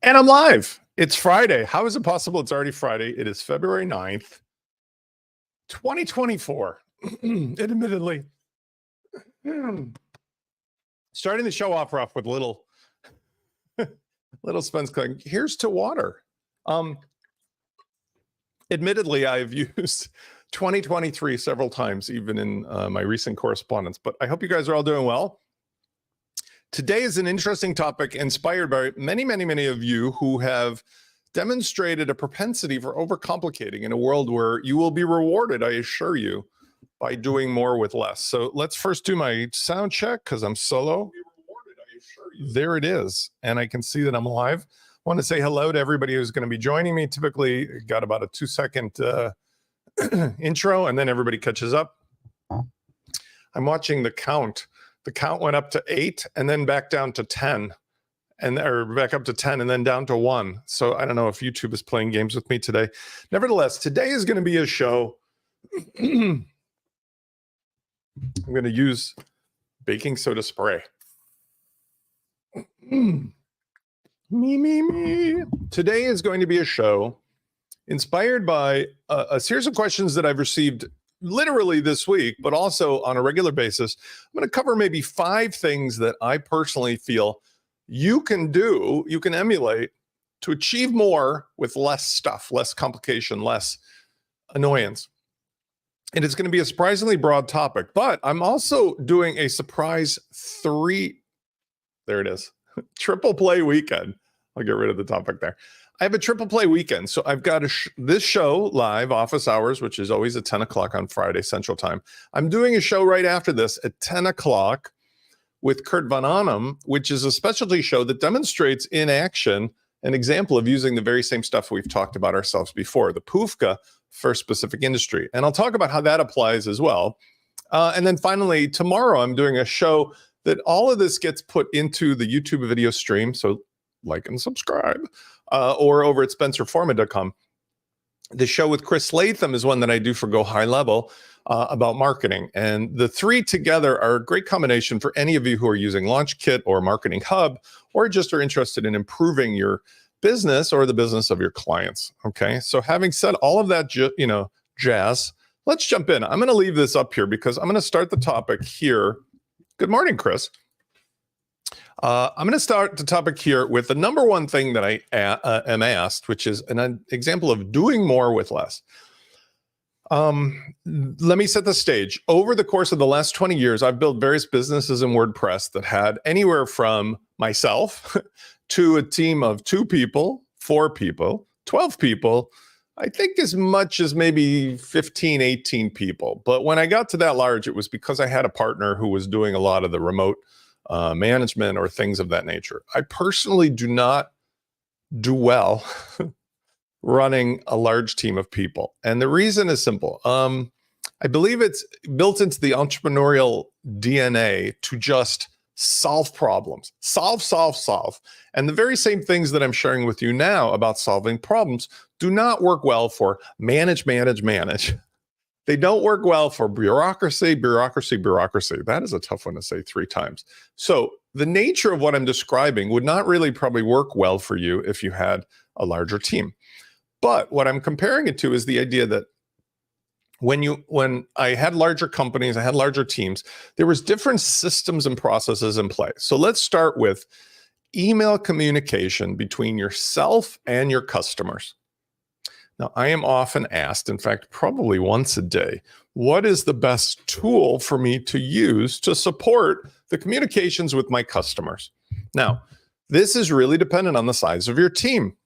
And I'm live. It's Friday. How is it possible it's already Friday? It is February 9th, 2024. Admittedly, starting the show off rough with little Spence going, here's to water. Admittedly, I've used 2023 several times, even in my recent correspondence, but I hope you guys are all doing well. Today is an interesting topic inspired by many of you who have demonstrated a propensity for overcomplicating in a world where you will be rewarded, I assure you, by doing more with less. So let's first do my sound check because I'm solo. There it is. And I can see that I'm live. I want to say hello to everybody who's going to be joining me. Typically got about a 2-second intro and then everybody catches up. I'm watching the count. The count went up to 8 and then back down to 10 or back up to 10 and then down to 1. So I don't know if YouTube is playing games with me today. Nevertheless, today is going to be a show. I'm going to use baking soda spray. Me. Today is going to be a show inspired by a series of questions that I've received literally this week, but also on a regular basis. I'm going to cover maybe 5 things that I personally feel you can do, you can emulate to achieve more with less stuff, less complication, less annoyance. And it's going to be a surprisingly broad topic, but I'm also doing a surprise 3. There it is. Triple play weekend. I'll get rid of the topic there. I have a triple play weekend. So I've got this show live, office hours, which is always at 10 o'clock on Friday Central Time. I'm doing a show right after this at 10 o'clock with Kurt Von Onum, which is a specialty show that demonstrates in action an example of using the very same stuff we've talked about ourselves before, the PUFCA for a specific industry. And I'll talk about how that applies as well. And then finally, tomorrow I'm doing a show that all of this gets put into the YouTube video stream. So like and subscribe, or over at spencerforman.com. The show with Chris Latham is one that I do for Go High Level about marketing. And the 3 together are a great combination for any of you who are using LaunchKit or Marketing Hub, or just are interested in improving your business or the business of your clients. Okay. So having said all of that, jazz, let's jump in. I'm going to leave this up here because I'm going to start the topic here. Good morning, Chris. I'm going to start the topic here with the number one thing that I am asked, which is an example of doing more with less. Let me set the stage. Over the course of the last 20 years, I've built various businesses in WordPress that had anywhere from myself to a team of 2 people, 4 people, 12 people, I think as much as maybe 15, 18 people. But when I got to that large, it was because I had a partner who was doing a lot of the remote management or things of that nature. I personally do not do well running a large team of people. And the reason is simple. I believe it's built into the entrepreneurial DNA to just solve problems, solve. And the very same things that I'm sharing with you now about solving problems do not work well for manage. They don't work well for bureaucracy. That is a tough one to say 3 times. So the nature of what I'm describing would not really probably work well for you if you had a larger team. But what I'm comparing it to is the idea that when I had larger companies, I had larger teams, there was different systems and processes in play. So let's start with email communication between yourself and your customers. Now, I am often asked, in fact, probably once a day, what is the best tool for me to use to support the communications with my customers? Now, this is really dependent on the size of your team.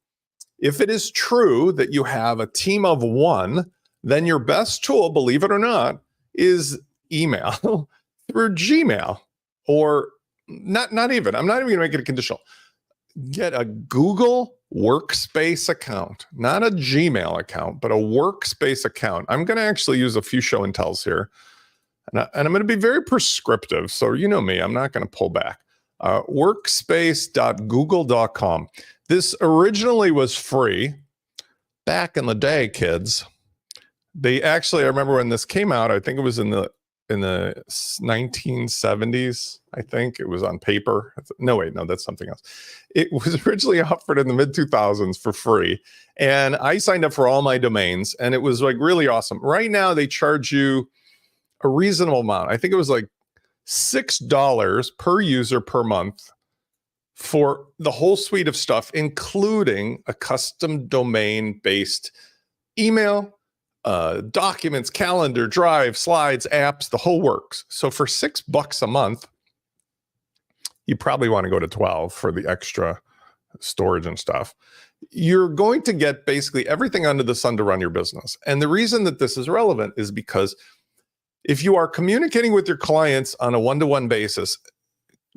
If it is true that you have a team of 1, then your best tool, believe it or not, is email through Gmail, or not even. I'm not even going to make it a conditional. Get a Google Workspace account, not a Gmail account, but a Workspace account. I'm going to actually use a few show and tells here, and I'm going to be very prescriptive. So you know me, I'm not going to pull back. Workspace.google.com. This originally was free back in the day, kids. They actually, I remember when this came out, I think it was in the in the 1970s. I think it was on paper. No, wait, no, that's something else. It was originally offered in the mid 2000s for free. And I signed up for all my domains and it was like really awesome. Right now they charge you a reasonable amount. I think it was like $6 per user per month for the whole suite of stuff, including a custom domain based email, documents, calendar, drive, slides, apps, the whole works. So for $6 a month, you probably want to go to 12 for the extra storage and stuff. You're going to get basically everything under the sun to run your business. And the reason that this is relevant is because if you are communicating with your clients on a one-to-one basis,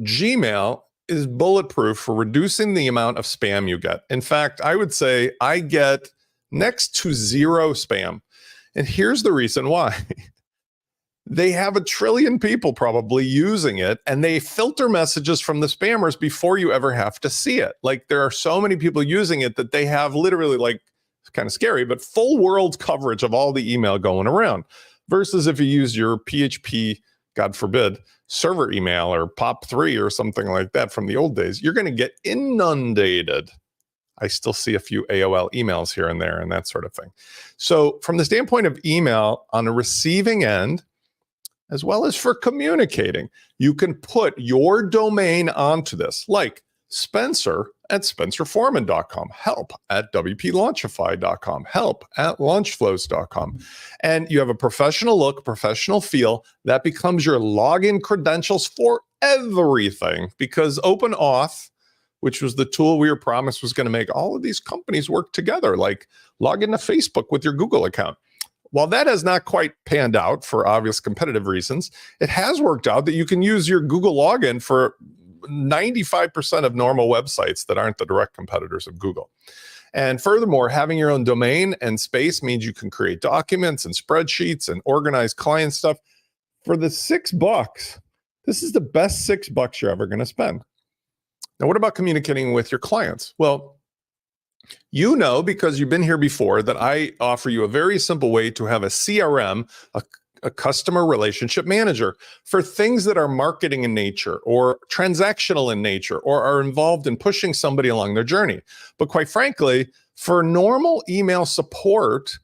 Gmail is bulletproof for reducing the amount of spam you get. In fact, I would say I get next to zero spam. And here's the reason why. They have 1 trillion people probably using it, and they filter messages from the spammers before you ever have to see it. Like there are so many people using it that they have literally, like, it's kind of scary, but full world coverage of all the email going around. Versus if you use your PHP, God forbid, server email or POP3 or something like that from the old days, you're going to get inundated. I still see a few AOL emails here and there and that sort of thing. So from the standpoint of email on the receiving end, as well as for communicating, you can put your domain onto this, like Spencer at spencerforeman.com, help at wplaunchify.com, help at launchflows.com. And you have a professional look, professional feel that becomes your login credentials for everything, because OpenAuth, which was the tool we were promised was going to make all of these companies work together, like log into Facebook with your Google account. While that has not quite panned out for obvious competitive reasons, it has worked out that you can use your Google login for 95% of normal websites that aren't the direct competitors of Google. And furthermore, having your own domain and space means you can create documents and spreadsheets and organize client stuff. For the $6, this is the best $6 you're ever going to spend. Now, what about communicating with your clients? Well, you know, because you've been here before, that I offer you a very simple way to have a CRM, a customer relationship manager, for things that are marketing in nature or transactional in nature or are involved in pushing somebody along their journey. But quite frankly, for normal email support,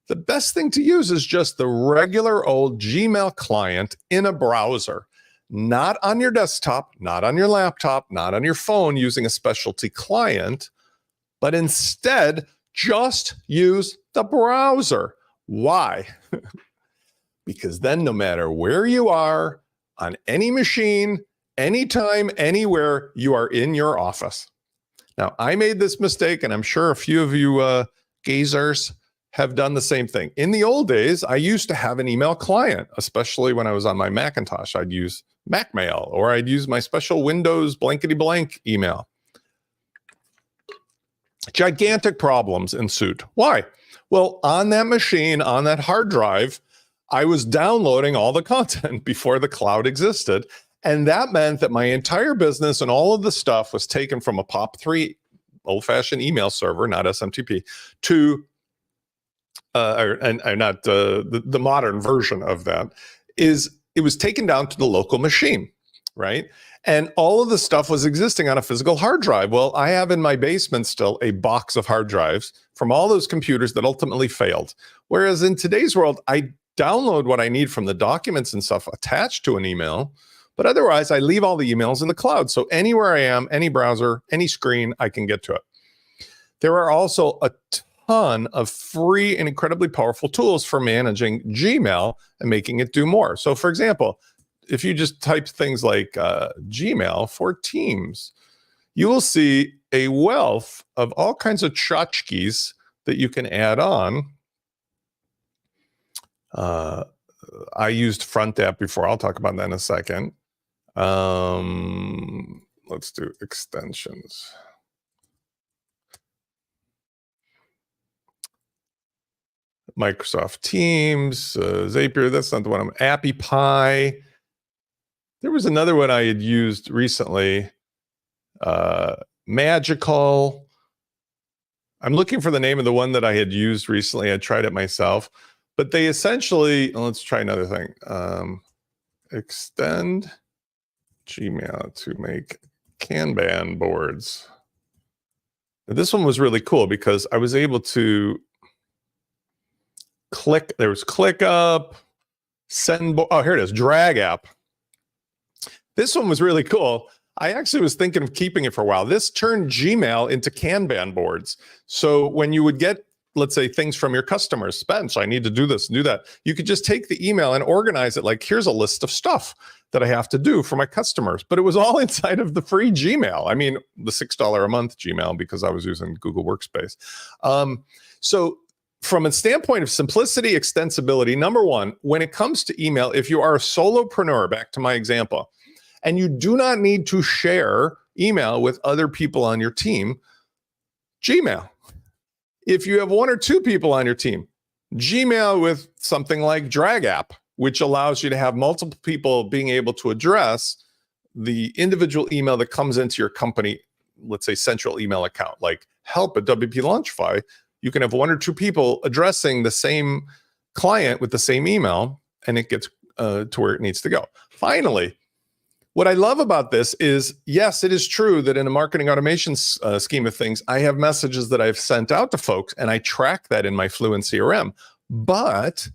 the best thing to use is just the regular old Gmail client in a browser. Not on your desktop, not on your laptop, not on your phone using a specialty client, but instead just use the browser. Why? Because then no matter where you are, on any machine, anytime, anywhere, you are in your office. Now, I made this mistake, and I'm sure a few of you gazers have done the same thing. In the old days, I used to have an email client, especially when I was on my Macintosh. I'd use MacMail, or I'd use my special Windows blankety blank email. Gigantic problems ensued. Why? Well, on that machine, on that hard drive, I was downloading all the content before the cloud existed. And that meant that my entire business and all of the stuff was taken from a POP3 old-fashioned email server, not SMTP, to not the modern version of that. It was taken down to the local machine, right? And all of the stuff was existing on a physical hard drive. Well, I have in my basement still a box of hard drives from all those computers that ultimately failed. Whereas in today's world, I download what I need from the documents and stuff attached to an email, but otherwise I leave all the emails in the cloud. So anywhere I am, any browser, any screen, I can get to it. There are also a ton of free and incredibly powerful tools for managing Gmail and making it do more. So for example, if you just type things like Gmail for Teams, you will see a wealth of all kinds of tchotchkes that you can add on. I used Front App before. I'll talk about that in a second. Let's do extensions. Microsoft Teams, Zapier, that's not the one. Appy Pie. There was another one I had used recently, Magical. I'm looking for the name of the one that I had used recently. I tried it myself, but they essentially, let's try another thing. extend Gmail to make Kanban boards. This one was really cool because I was able to click. There was ClickUp, send. Oh, here it is. Drag app. This one was really cool. I actually was thinking of keeping it for a while. This turned Gmail into Kanban boards. So when you would get, let's say, things from your customers, Spence, I need to do this, do that. You could just take the email and organize it like, here's a list of stuff that I have to do for my customers. But it was all inside of the free Gmail. I mean, the $6 a month Gmail, because I was using Google Workspace. So from a standpoint of simplicity, extensibility, number one, when it comes to email, if you are a solopreneur, back to my example, and you do not need to share email with other people on your team, Gmail. If you have one or two people on your team, Gmail with something like Drag App, which allows you to have multiple people being able to address the individual email that comes into your company, let's say central email account, like help at WP Launchify. You can have one or two people addressing the same client with the same email, and it gets to where it needs to go. Finally, what I love about this is, yes, it is true that in a marketing automation scheme of things, I have messages that I've sent out to folks, and I track that in my Fluent CRM. But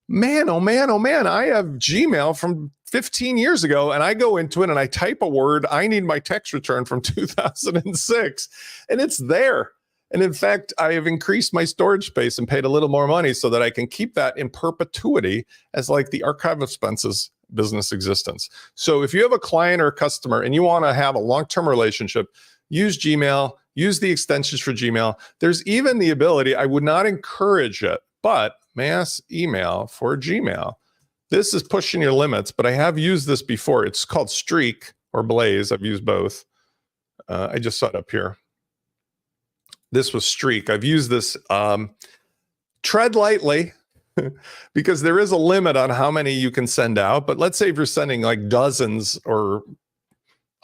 man, oh man, oh man, I have Gmail from 15 years ago, and I go into it and I type a word. I need my tax return from 2006, and it's there. And in fact, I have increased my storage space and paid a little more money so that I can keep that in perpetuity as like the archive of Spence's business existence. So if you have a client or a customer and you want to have a long-term relationship, use Gmail, use the extensions for Gmail. There's even the ability, I would not encourage it, but mass email for Gmail. This is pushing your limits, but I have used this before. It's called Streak or Blaze. I've used both. I just saw it up here. This was Streak. I've used this. Tread lightly because there is a limit on how many you can send out. But let's say if you're sending like dozens or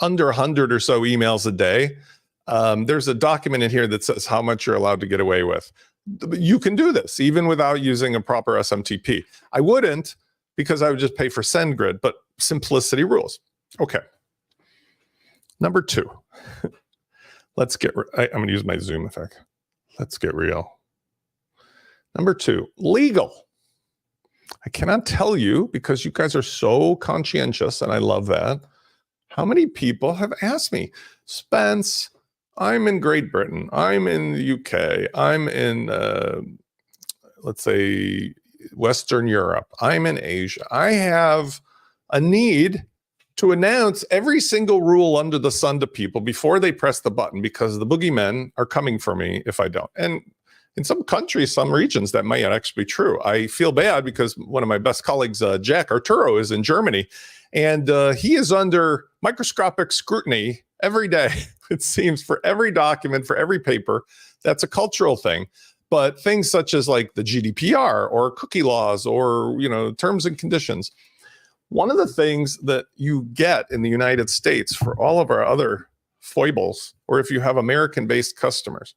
under 100 or so emails a day, there's a document in here that says how much you're allowed to get away with. You can do this even without using a proper SMTP. I wouldn't, because I would just pay for SendGrid, but simplicity rules. Okay. Number two. I'm going to use my Zoom effect. Let's get real. Number two, legal. I cannot tell you, because you guys are so conscientious, and I love that, how many people have asked me, Spence, I'm in Great Britain, I'm in the UK, I'm in, let's say, Western Europe, I'm in Asia. I have a need to announce every single rule under the sun to people before they press the button, because the boogeymen are coming for me if I don't. And in some countries, some regions, that might actually be true. I feel bad because one of my best colleagues, Jack Arturo, is in Germany, and he is under microscopic scrutiny every day, it seems, for every document, for every paper. That's a cultural thing. But things such as like the GDPR or cookie laws or, terms and conditions. One of the things that you get in the United States for all of our other foibles, or if you have American-based customers,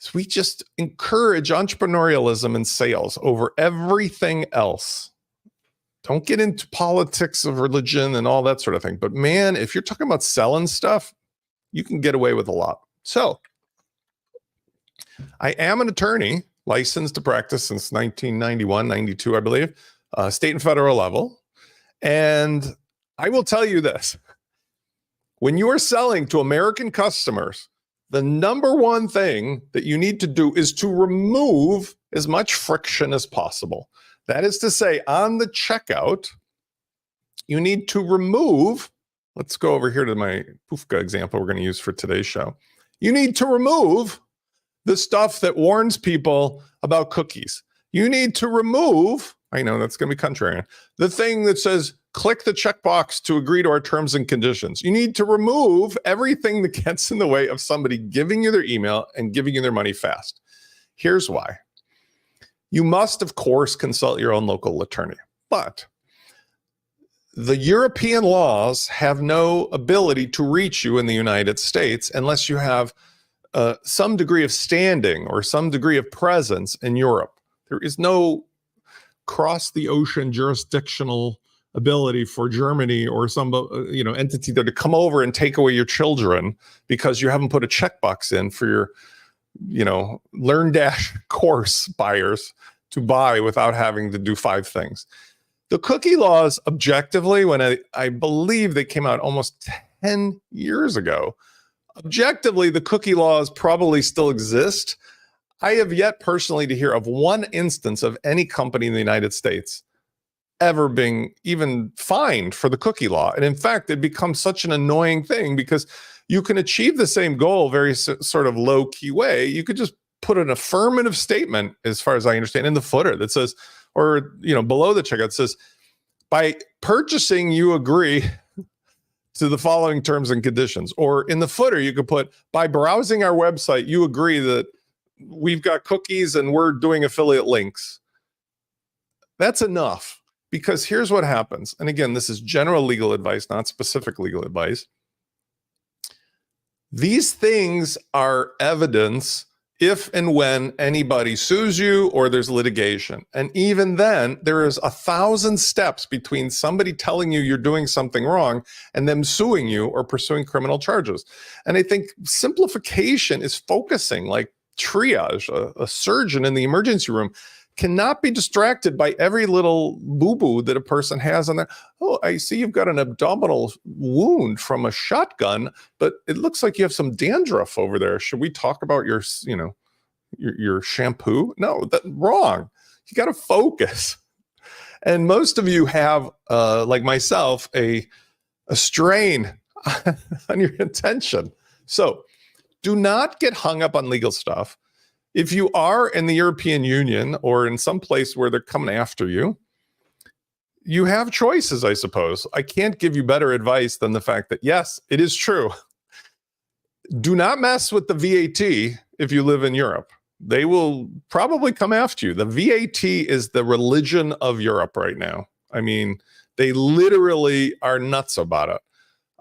is we just encourage entrepreneurialism and sales over everything else. Don't get into politics of religion and all that sort of thing. But man, if you're talking about selling stuff, you can get away with a lot. So I am an attorney, licensed to practice since 1991, 92, I believe. State and federal level. And I will tell you this, when you are selling to American customers, the number one thing that you need to do is to remove as much friction as possible. That is to say, on the checkout, you need to remove, let's go over here to my Pufka example we're going to use for today's show. You need to remove the stuff that warns people about cookies. You need to remove, I know that's going to be contrarian, the thing that says, click the checkbox to agree to our terms and conditions. You need to remove everything that gets in the way of somebody giving you their email and giving you their money fast. Here's why. You must, of course, consult your own local attorney, but the European laws have no ability to reach you in the United States unless you have some degree of standing or some degree of presence in Europe. There is no cross the ocean jurisdictional ability for Germany or some entity there to come over and take away your children because you haven't put a checkbox in for your LearnDash course buyers to buy without having to do 5 things. The cookie laws, objectively, when I believe they came out almost 10 years ago, objectively, the cookie laws probably still exist. I have yet personally to hear of one instance of any company in the United States ever being even fined for the cookie law. And in fact, it becomes such an annoying thing because you can achieve the same goal very sort of low-key way. You could just put an affirmative statement, as far as I understand, in the footer that says, or below the checkout says, by purchasing, you agree to the following terms and conditions. Or in the footer, you could put, by browsing our website, you agree that we've got cookies and we're doing affiliate links. That's enough. Because here's what happens. And again, this is general legal advice, not specific legal advice. These things are evidence if and when anybody sues you or there's litigation. And even then, there is 1,000 steps between somebody telling you you're doing something wrong and them suing you or pursuing criminal charges. And I think simplification is focusing, like triage. A surgeon in the emergency room cannot be distracted by every little boo-boo that a person has on there. Oh, I see you've got an abdominal wound from a shotgun, but it looks like you have some dandruff over there. Should we talk about your shampoo? No, that's wrong. You got to focus. And most of you have, like myself, a strain on your attention. So do not get hung up on legal stuff. If you are in the European Union or in some place where they're coming after you, you have choices, I suppose. I can't give you better advice than the fact that, yes, it is true. Do not mess with the VAT if you live in Europe. They will probably come after you. The VAT is the religion of Europe right now. I mean, they literally are nuts about it.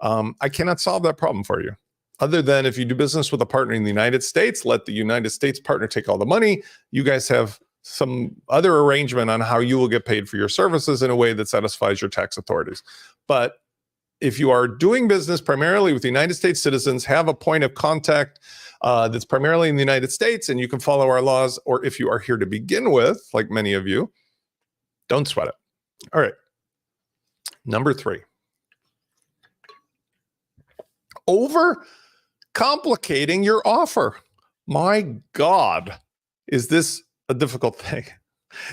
I cannot solve that problem for you. Other than if you do business with a partner in the United States, let the United States partner take all the money. You guys have some other arrangement on how you will get paid for your services in a way that satisfies your tax authorities. But if you are doing business primarily with United States citizens, have a point of contact that's primarily in the United States, and you can follow our laws, or if you are here to begin with, like many of you, don't sweat it. All right. Number 3. Complicating your offer. My God, is this a difficult thing?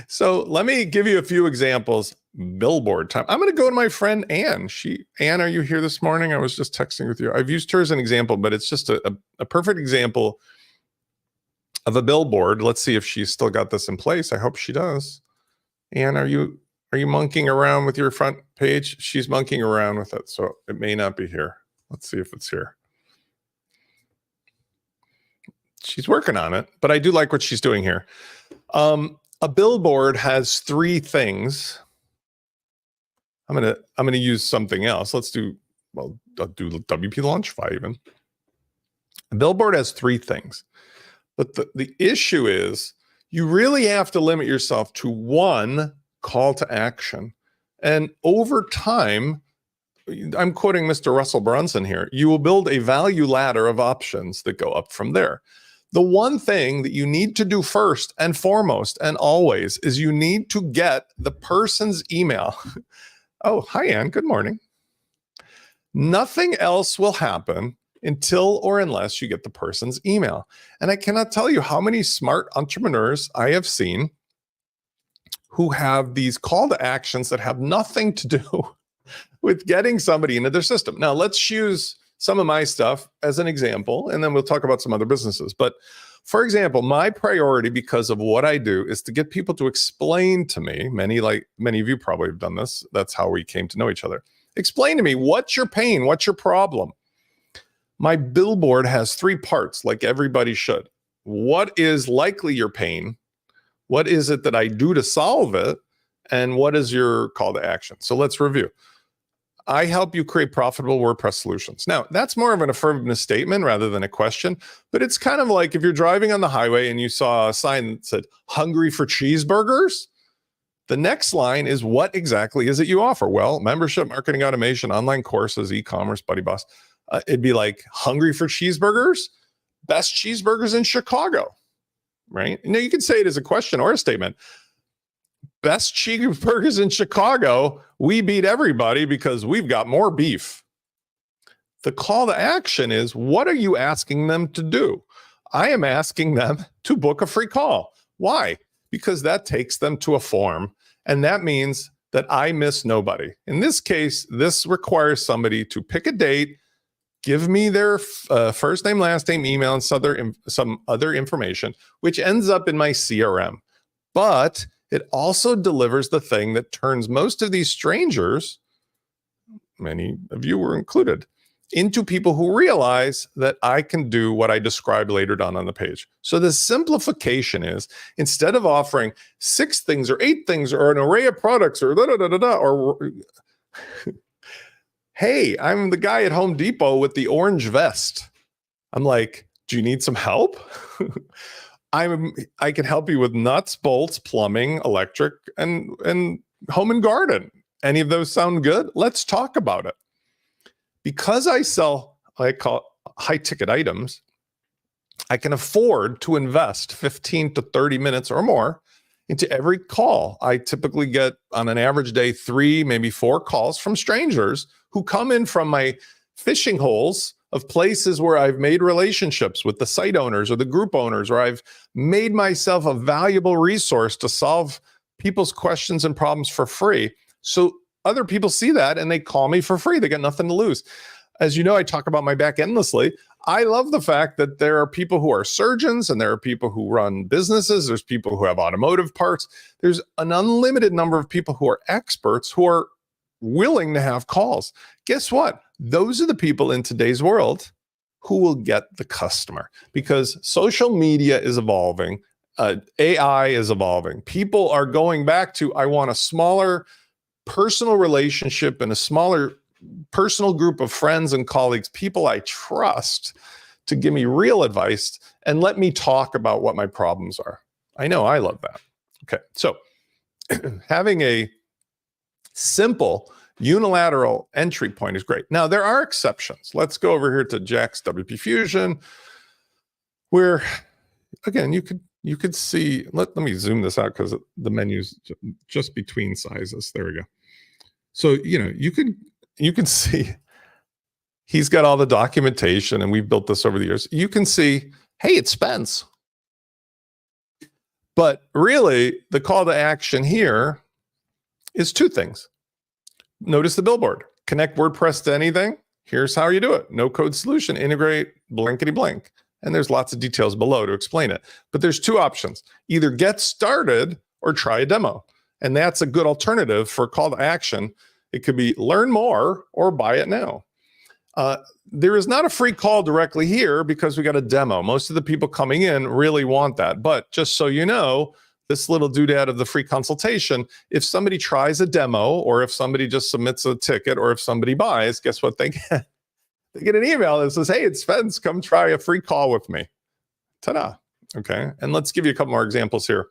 So let me give you a few examples. Billboard time. I'm going to go to my friend Anne. Anne, are you here this morning? I was just texting with you. I've used her as an example, but it's just a perfect example of a billboard. Let's see if she's still got this in place. I hope she does. Anne, are you monkeying around with your front page? She's monkeying around with it, so it may not be here. Let's see if it's here. She's working on it, but I do like what she's doing here. A billboard has 3 things. I'm gonna use something else. I'll do WP Launchify even. A billboard has 3 things, but the issue is you really have to limit yourself to one call to action. And over time, I'm quoting Mr. Russell Brunson here, you will build a value ladder of options that go up from there. The one thing that you need to do first and foremost and always is you need to get the person's email. Oh, hi, Ann. Good morning. Nothing else will happen until or unless you get the person's email. And I cannot tell you how many smart entrepreneurs I have seen who have these call to actions that have nothing to do with getting somebody into their system. Now, let's use some of my stuff as an example, and then we'll talk about some other businesses. But for example, my priority, because of what I do, is to get people to explain to me, many of you probably have done this. That's how we came to know each other. Explain to me, what's your pain? What's your problem? My billboard has 3 parts, like everybody should. What is likely your pain? What is it that I do to solve it? And what is your call to action? So let's review. I help you create profitable WordPress solutions. Now, that's more of an affirmative statement rather than a question, but it's kind of like if you're driving on the highway and you saw a sign that said, hungry for cheeseburgers? The next line is, what exactly is it you offer? Well, membership, marketing automation, online courses, e-commerce, Buddy Boss. It'd be like, hungry for cheeseburgers? Best cheeseburgers in Chicago, right? Now you can say it as a question or a statement. Best cheeseburgers in Chicago. We beat everybody because we've got more beef. The call to action is, what are you asking them to do? I am asking them to book a free call. Why? Because that takes them to a form, and that means that I miss nobody. In this case, this requires somebody to pick a date, give me their first name, last name, email, and some other information, which ends up in my CRM. But it also delivers the thing that turns most of these strangers, many of you were included, into people who realize that I can do what I described later down on the page. So the simplification is, instead of offering 6 things or 8 things or an array of products or or hey, I'm the guy at Home Depot with the orange vest. I'm like, do you need some help? I can help you with nuts, bolts, plumbing, electric, and home and garden. Any of those sound good? Let's talk about it. Because I sell, I call high ticket items, I can afford to invest 15 to 30 minutes or more into every call. I typically get, on an average day, 3, maybe 4 calls from strangers who come in from my fishing holes of places where I've made relationships with the site owners or the group owners, or I've made myself a valuable resource to solve people's questions and problems for free. So other people see that and they call me for free. They got nothing to lose. As you know, I talk about my back endlessly. I love the fact that there are people who are surgeons and there are people who run businesses. There's people who have automotive parts. There's an unlimited number of people who are experts who are willing to have calls. Guess what? Those are the people in today's world who will get the customer, because social media is evolving. AI is evolving. People are going back to, I want a smaller personal relationship and a smaller personal group of friends and colleagues, people I trust, to give me real advice and let me talk about what my problems are. I know I love that. Okay, so having a simple unilateral entry point is great. Now, there are exceptions. Let's go over here to Jack's WP Fusion, where, again, you could see, let me zoom this out because the menu's just between sizes. There we go. So, you can see he's got all the documentation, and we've built this over the years. You can see, hey, it's Spence. But really, the call to action here is 2 things. Notice the billboard. Connect WordPress to anything. Here's how you do it. No code solution. Integrate blankety blank. And there's lots of details below to explain it. But there's 2 options. Either get started or try a demo. And that's a good alternative for call to action. It could be learn more or buy it now. There is not a free call directly here because we got a demo. Most of the people coming in really want that. But just so you know, this little doodad of the free consultation, if somebody tries a demo, or if somebody just submits a ticket, or if somebody buys, guess what they get? They get an email that says, hey, it's Spence, come try a free call with me. Ta-da. Okay, and let's give you a couple more examples here.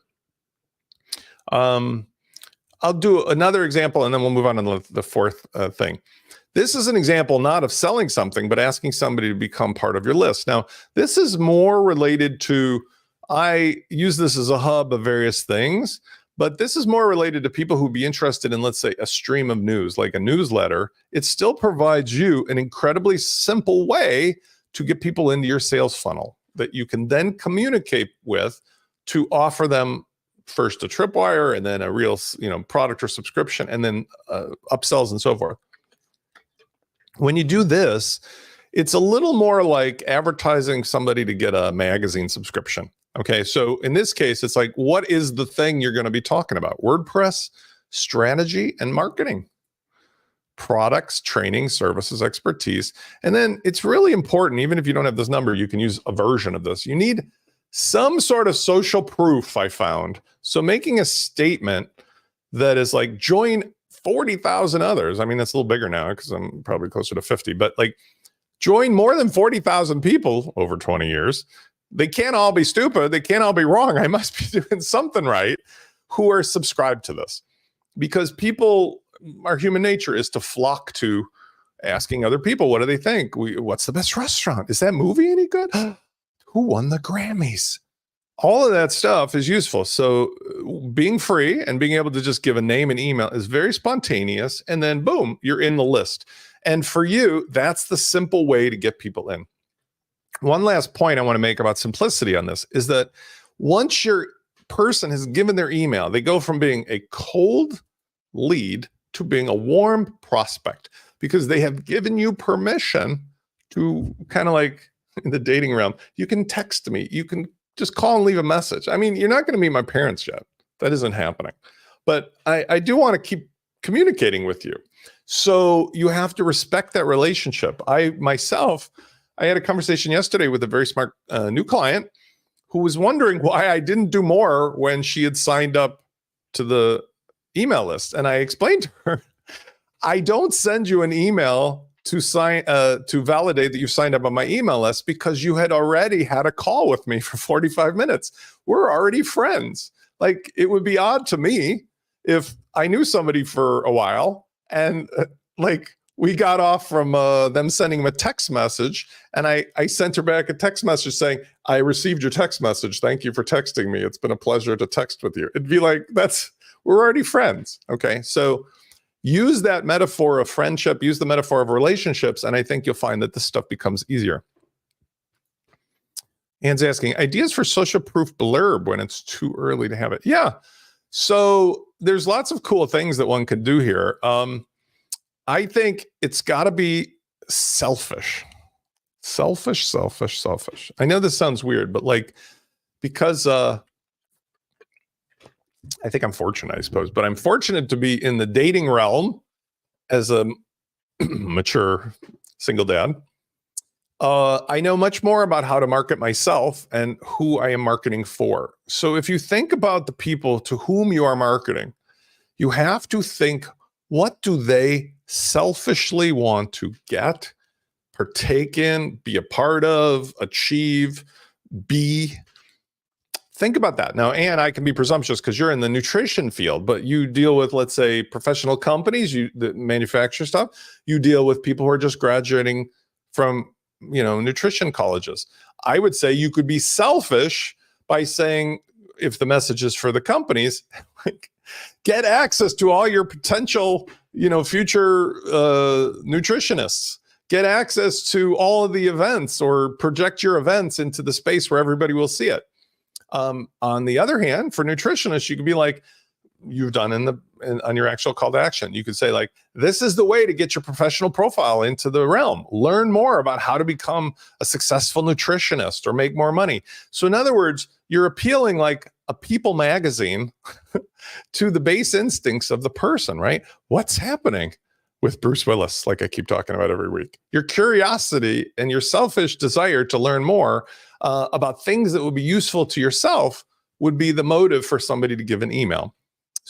I'll do another example, and then we'll move on to the 4th thing. This is an example not of selling something, but asking somebody to become part of your list. Now, this is more related to, I use this as a hub of various things, but this is more related to people who'd be interested in, let's say, a stream of news, like a newsletter. It still provides you an incredibly simple way to get people into your sales funnel that you can then communicate with to offer them first a tripwire and then a real, product or subscription, and then upsells and so forth. When you do this, it's a little more like advertising somebody to get a magazine subscription. Okay, so in this case, it's like, what is the thing you're going to be talking about? WordPress, strategy, and marketing. Products, training, services, expertise. And then it's really important, even if you don't have this number, you can use a version of this. You need some sort of social proof, I found. So making a statement that is like, join 40,000 others. I mean, that's a little bigger now because I'm probably closer to 50, but like, join more than 40,000 people over 20 years. They can't all be stupid. They can't all be wrong. I must be doing something right, who are subscribed to this. because people, our human nature is to flock to asking other people, what do they think? What's the best restaurant? Is that movie any good? Who won the Grammys? All of that stuff is useful. So being free and being able to just give a name and email is very spontaneous. And then boom, you're in the list. And for you, that's the simple way to get people in. One last point I want to make about simplicity on this is that once your person has given their email, they go from being a cold lead to being a warm prospect because they have given you permission to, kind of like in the dating realm, you can text me, you can just call and leave a message. I mean, you're not going to meet my parents yet. That isn't happening. But I do want to keep communicating with you. So you have to respect that relationship. I had a conversation yesterday with a very smart new client who was wondering why I didn't do more when she had signed up to the email list. And I explained to her, I don't send you an email to validate that you signed up on my email list because you had already had a call with me for 45 minutes. We're already friends. Like, it would be odd to me if I knew somebody for a while and we got off from them sending them a text message, and I sent her back a text message saying, I received your text message. Thank you for texting me. It's been a pleasure to text with you. It'd be like, we're already friends. Okay. So use that metaphor of friendship, use the metaphor of relationships, and I think you'll find that this stuff becomes easier. Anne's asking, ideas for social proof blurb when it's too early to have it. Yeah. So there's lots of cool things that one could do here. I think it's got to be selfish. Selfish. I know this sounds weird, but because I think I'm fortunate, I suppose, but I'm fortunate to be in the dating realm as a mature single dad. I know much more about how to market myself and who I am marketing for. So if you think about the people to whom you are marketing, you have to think, what do they selfishly want to get, partake in, be a part of, achieve, be? Think about that. Now, Anne, I can be presumptuous because you're in the nutrition field, but you deal with, let's say, professional companies that manufacture stuff. You deal with people who are just graduating from, nutrition colleges. I would say you could be selfish by saying, if the message is for the companies, get access to all your potential, future nutritionists. Get access to all of the events, or project your events into the space where everybody will see it. On the other hand, for nutritionists, you could be like you've done on your actual call to action. You could say this is the way to get your professional profile into the realm. Learn more about how to become a successful nutritionist or make more money. So in other words, you're appealing like a People magazine to the base instincts of the person, right? What's happening with Bruce Willis, like I keep talking about every week? Your curiosity and your selfish desire to learn more about things that would be useful to yourself would be the motive for somebody to give an email.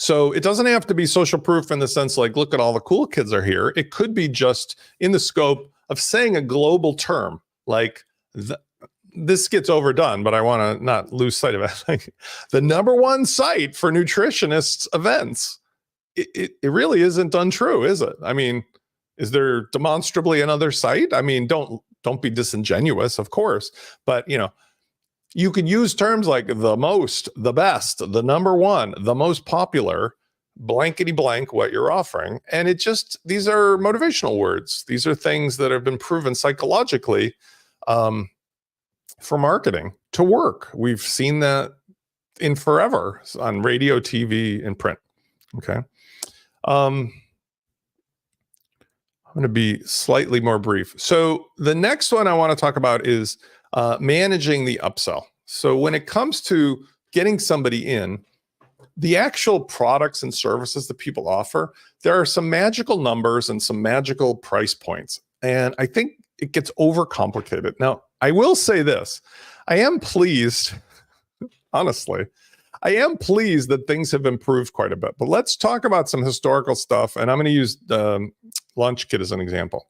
So it doesn't have to be social proof in the sense look at all the cool kids are here. It could be just in the scope of saying a global term, this gets overdone, but I want to not lose sight of it. The number one site for nutritionists events. It really isn't untrue, is it? I mean, is there demonstrably another site? I mean, don't be disingenuous, of course, but you could use terms like the most, the best, the number one, the most popular, blankety blank what you're offering. And these are motivational words. These are things that have been proven psychologically for marketing to work. We've seen that in forever on radio, TV, and print. Okay. I'm going to be slightly more brief. So the next one I want to talk about is managing the upsell. So when it comes to getting somebody in, the actual products and services that people offer, there are some magical numbers and some magical price points. And I think it gets overcomplicated. Now, I will say this. I am pleased, honestly, I am pleased that things have improved quite a bit. But let's talk about some historical stuff. And I'm going to use Launch Kit as an example.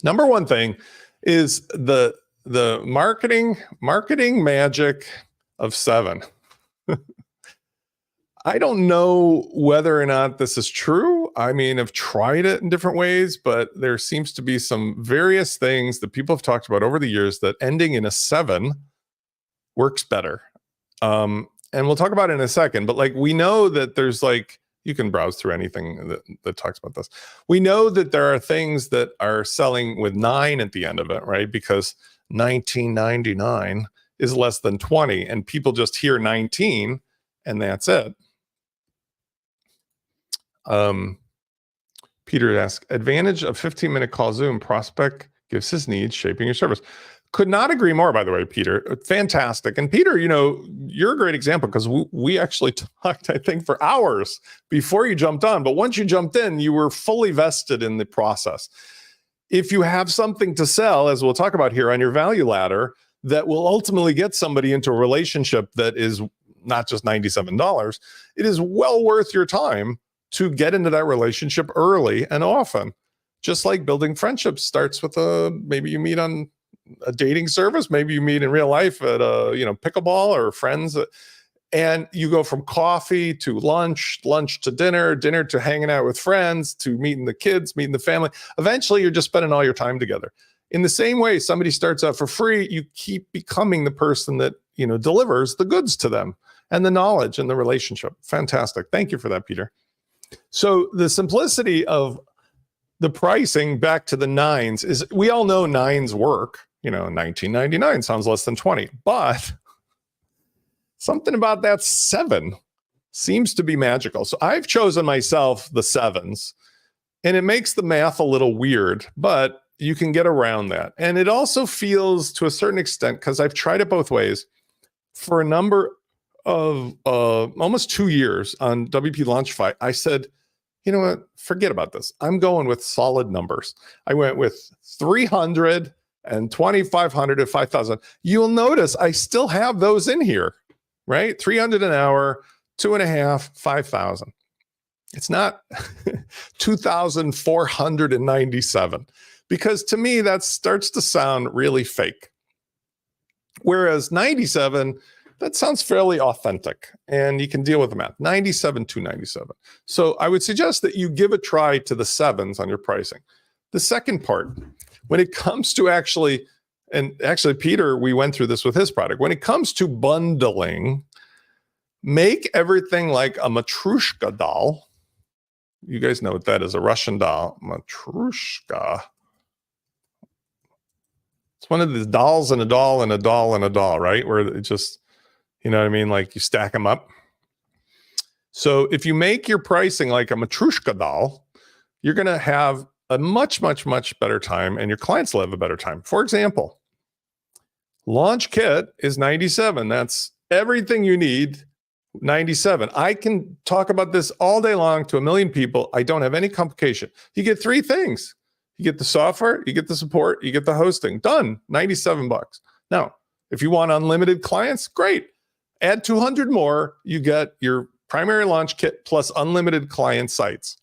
Number one thing is the marketing magic of 7. I don't know whether or not this is true. I mean, I've tried it in different ways, but there seems to be some various things that people have talked about over the years that ending in a 7 works better. And we'll talk about it in a second, but like we know that there's like, you can browse through anything that talks about this. We know that there are things that are selling with 9 at the end of it, right? Because 19.99 is less than 20 and people just hear 19 and that's it. Peter asks, advantage of 15-minute call Zoom, prospect gives his needs, shaping your service. Could not agree more, by the way, Peter. Fantastic. And Peter, you know, you're a great example because we actually talked, I think, for hours before you jumped on. But once you jumped in, you were fully vested in the process. If you have something to sell, as we'll talk about here on your value ladder, that will ultimately get somebody into a relationship that is not just $97, it is well worth your time to get into that relationship early and often. Just like building friendships starts with maybe you meet on a dating service, maybe you meet in real life at pickleball or friends, and you go from coffee to lunch to dinner to hanging out with friends, to meeting the kids, meeting the family. Eventually you're just spending all your time together. In the same way, somebody starts out for free, you keep becoming the person that, you know, delivers the goods to them and the knowledge and the relationship. Fantastic. Thank you for that, Peter. So the simplicity of the pricing back to the 9s is, we all know 9s work. You know, $19.99 sounds less than 20, but something about that 7 seems to be magical. So I've chosen myself the 7s, and it makes the math a little weird, but you can get around that. And it also feels, to a certain extent, because I've tried it both ways, for a number of almost 2 years on WP Launchify, I said, you know what, forget about this. I'm going with solid numbers. I went with 300 and 2,500 and 5,000. You'll notice I still have those in here, right? 300 an hour, 2.5, 5,000. It's not 2,497, because to me, that starts to sound really fake. Whereas 97, that sounds fairly authentic, and you can deal with the math. 97 to 97. So I would suggest that you give a try to the 7s on your pricing. The second part, when it comes to actually, Peter, we went through this with his product. When it comes to bundling, make everything like a Matryoshka doll. You guys know what that is, a Russian doll, Matryoshka. It's one of these dolls and a doll and a doll and a doll, right? Where it just, you know what I mean? Like you stack them up. So if you make your pricing like a Matryoshka doll, you're going to have a much, much, much better time, and your clients will have a better time. For example, Launch Kit is 97. That's everything you need, 97. I can talk about this all day long to a million people. I don't have any complication. You get 3 things. You get the software, you get the support, you get the hosting. Done, $97. Now, if you want unlimited clients, great. Add 200 more, you get your primary Launch Kit plus unlimited client sites.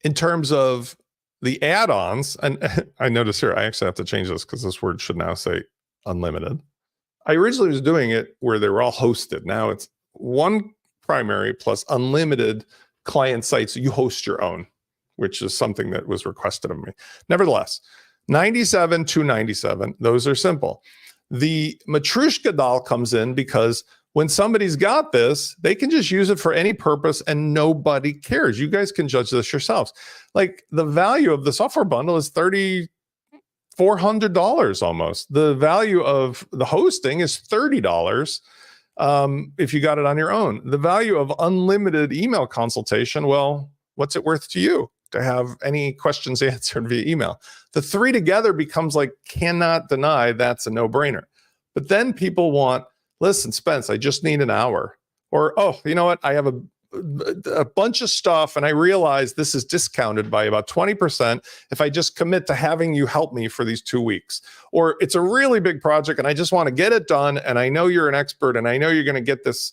In terms of the add-ons, and I notice here, I actually have to change this because this word should now say unlimited. I originally was doing it where they were all hosted. Now it's one primary plus unlimited client sites. You host your own, which is something that was requested of me. Nevertheless, 97 to 97, those are simple. The Matryoshka doll comes in because when somebody's got this, they can just use it for any purpose and nobody cares. You guys can judge this yourselves. Like the value of the software bundle is $3,400 almost. The value of the hosting is $30 if you got it on your own. The value of unlimited email consultation, well, what's it worth to you to have any questions answered via email? The 3 together becomes like, cannot deny, that's a no-brainer. But then people want, listen, Spence, I just need an hour. Or, oh, you know what? I have a bunch of stuff and I realize this is discounted by about 20% if I just commit to having you help me for these 2 weeks. Or it's a really big project and I just want to get it done, and I know you're an expert and I know you're going to get this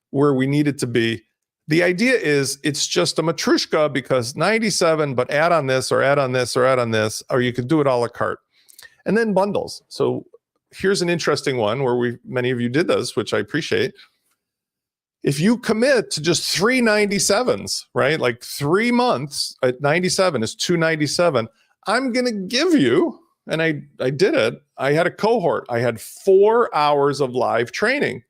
where we need it to be. The idea is it's just a Matryoshka because 97, but add on this or add on this or add on this, or you could do it a la carte. And then bundles. So here's an interesting one where many of you did this, which I appreciate. If you commit to just 397s, right? Like 3 months at 97 is 297. I'm going to give you, and I did it. I had a cohort. I had 4 hours of live training.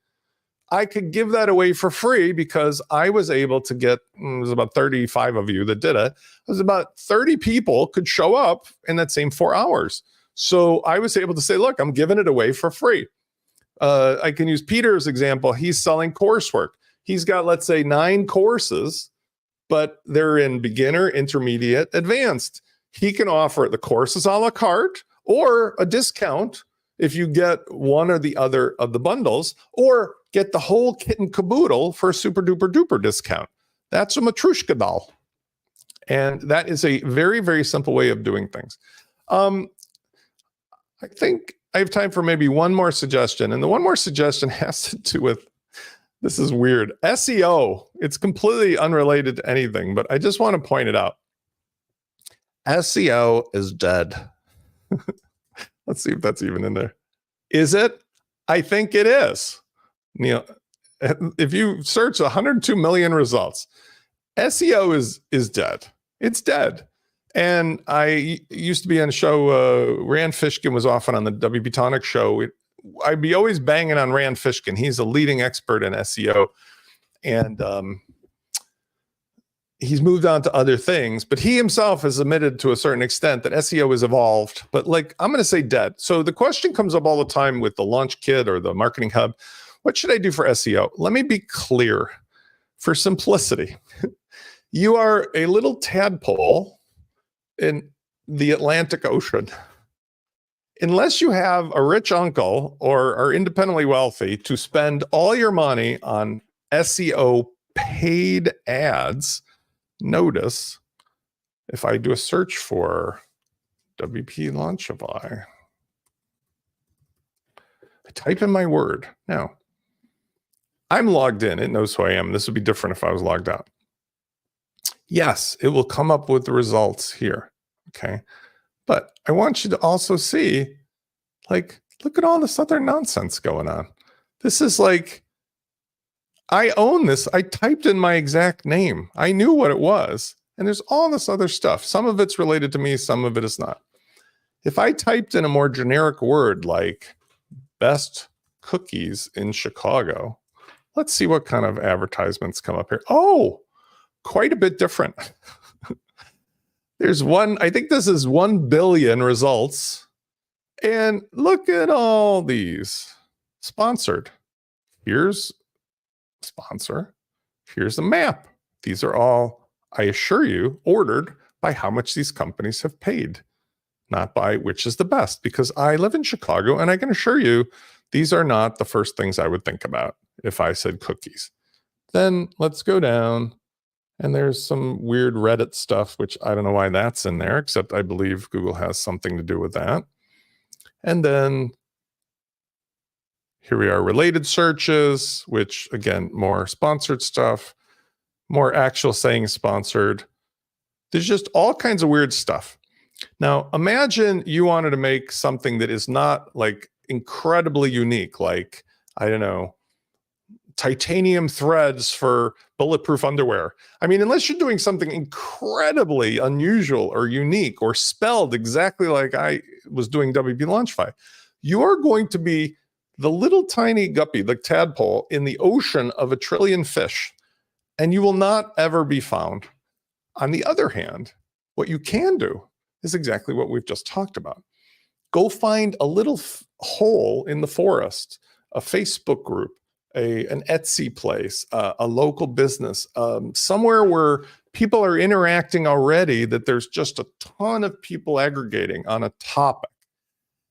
I could give that away for free because I was able to get, it was about 35 of you that did it. It was about 30 people could show up in that same 4 hours. So I was able to say, look, I'm giving it away for free. I can use Peter's example. He's selling coursework. He's got, let's say, 9 courses, but they're in beginner, intermediate, advanced. He can offer the courses a la carte or a discount if you get one or the other of the bundles, or get the whole kit and caboodle for a super duper duper discount. That's a Matrushka doll. And that is a very, very simple way of doing things. I think I have time for maybe one more suggestion. And the one more suggestion has to do with, this is weird, SEO. It's completely unrelated to anything, but I just want to point it out. SEO is dead. Let's see if that's even in there. Is it? I think it is. If you search 102 million results, SEO is dead. It's dead. And I used to be on a show, Rand Fishkin was often on the WP Tonic show. I'd be always banging on Rand Fishkin. He's a leading expert in SEO. And he's moved on to other things, but he himself has admitted to a certain extent that SEO has evolved, but like, I'm going to say dead. So the question comes up all the time with the Launch Kit or the Marketing Hub. What should I do for SEO? Let me be clear. For simplicity, you are a little tadpole in the Atlantic Ocean. Unless you have a rich uncle or are independently wealthy to spend all your money on SEO paid ads, notice if I do a search for WP Launchify, I type in my word. Now, I'm logged in. It knows who I am. This would be different if I was logged out. Yes, it will come up with the results here. Okay. But I want you to also see, like, look at all this other nonsense going on. This is like, I own this. I typed in my exact name. I knew what it was. And there's all this other stuff. Some of it's related to me. Some of it is not. If I typed in a more generic word like best cookies in Chicago, let's see what kind of advertisements come up here. Oh, quite a bit different. There's one, I think this is 1 billion results. And look at all these sponsored. Here's sponsor. Here's a map. These are all, I assure you, ordered by how much these companies have paid, not by which is the best, because I live in Chicago and I can assure you these are not the first things I would think about if I said cookies. Then let's go down and there's some weird Reddit stuff, which I don't know why that's in there, except I believe Google has something to do with that. And then here we are, related searches, which again, more sponsored stuff, more actual saying sponsored. There's just all kinds of weird stuff. Now, imagine you wanted to make something that is not like incredibly unique, like, I don't know, titanium threads for bulletproof underwear. I mean, unless you're doing something incredibly unusual or unique or spelled exactly like I was doing WP Launchify, you are going to be the little tiny guppy, the tadpole in the ocean of 1 trillion fish, and you will not ever be found. On the other hand, what you can do is exactly what we've just talked about. Go find a little hole in the forest, a Facebook group, an Etsy place, a local business, somewhere where people are interacting already, that there's just a ton of people aggregating on a topic,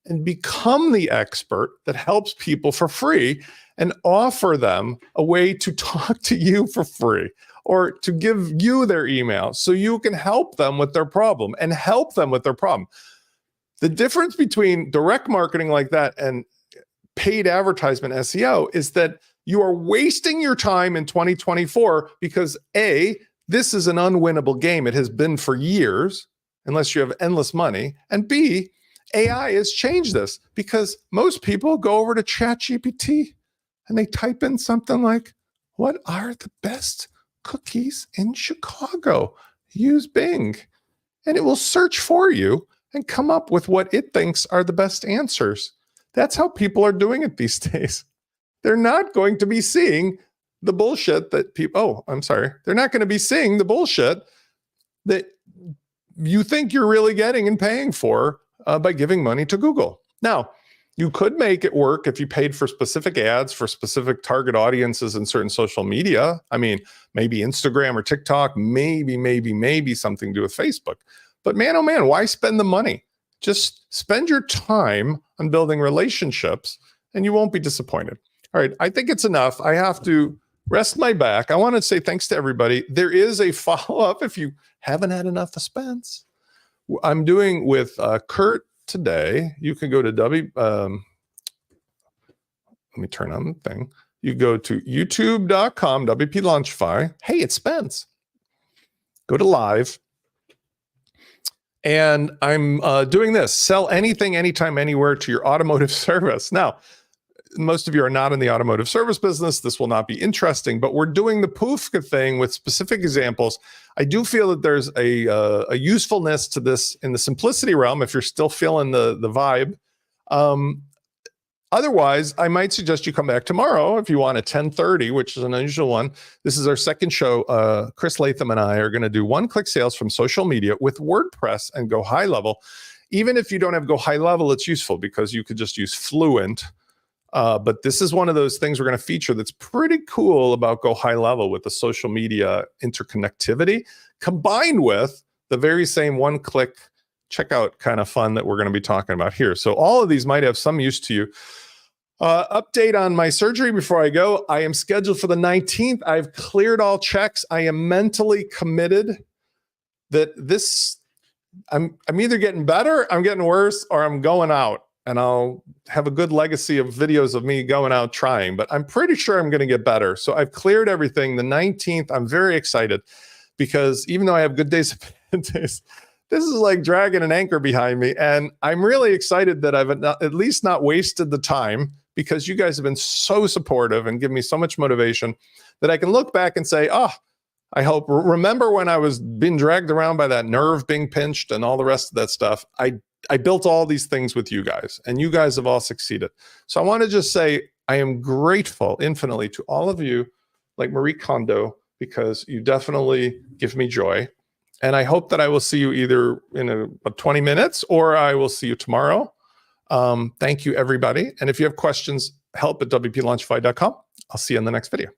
and become the expert that helps people for free and offer them a way to talk to you for free or to give you their email so you can help them with their problem and help them with their problem. The difference between direct marketing like that and paid advertisement SEO is that you are wasting your time in 2024 because A, this is an unwinnable game. It has been for years, unless you have endless money. And B, AI has changed this because most people go over to ChatGPT and they type in something like what are the best cookies in Chicago? Use Bing, and it will search for you and come up with what it thinks are the best answers. That's how people are doing it these days. They're not going to be seeing the bullshit that people, they're not going to be seeing the bullshit that you think you're really getting and paying for by giving money to Google. Now, you could make it work if you paid for specific ads for specific target audiences in certain social media. I mean, maybe Instagram or TikTok, maybe something to do with Facebook. But man, oh man, why spend the money? Just spend your time on building relationships and you won't be disappointed. All right, I think it's enough. I have to rest my back. I want to say thanks to everybody. There is a follow-up if you haven't had enough of Spence. I'm doing with Kurt today. You can go to let me turn on the thing. You go to youtube.com, WP Launchify. Hey, it's Spence. Go to live. And I'm doing this. Sell anything, anytime, anywhere to your automotive service. Now, most of you are not in the automotive service business. This will not be interesting, but we're doing the POOFCA thing with specific examples. I do feel that there's a usefulness to this in the simplicity realm if you're still feeling the vibe. Otherwise, I might suggest you come back tomorrow if you want at 10:30, which is an unusual one. This is our second show. Chris Latham and I are going to do one-click sales from social media with WordPress and go high level. Even if you don't have go high level, it's useful because you could just use Fluent. But this is one of those things we're going to feature that's pretty cool about go high level with the social media interconnectivity combined with the very same one-click checkout kind of fun that we're going to be talking about here. So all of these might have some use to you. Update on my surgery before I go. I am scheduled for the 19th. I've cleared all checks. I am mentally committed that I'm either getting better, I'm getting worse, or I'm going out. And I'll have a good legacy of videos of me going out trying, but I'm pretty sure I'm going to get better. So I've cleared everything. The 19th, I'm very excited because even though I have good days, this is like dragging an anchor behind me. And I'm really excited that I've at least not wasted the time because you guys have been so supportive and given me so much motivation that I can look back and say, oh, I hope, remember when I was being dragged around by that nerve being pinched and all the rest of that stuff. I built all these things with you guys, and you guys have all succeeded. So I want to just say I am grateful infinitely to all of you, like Marie Kondo, because you definitely give me joy. And I hope that I will see you either in about 20 minutes or I will see you tomorrow. Thank you, everybody. And if you have questions, help@wplaunchify.com. I'll see you in the next video.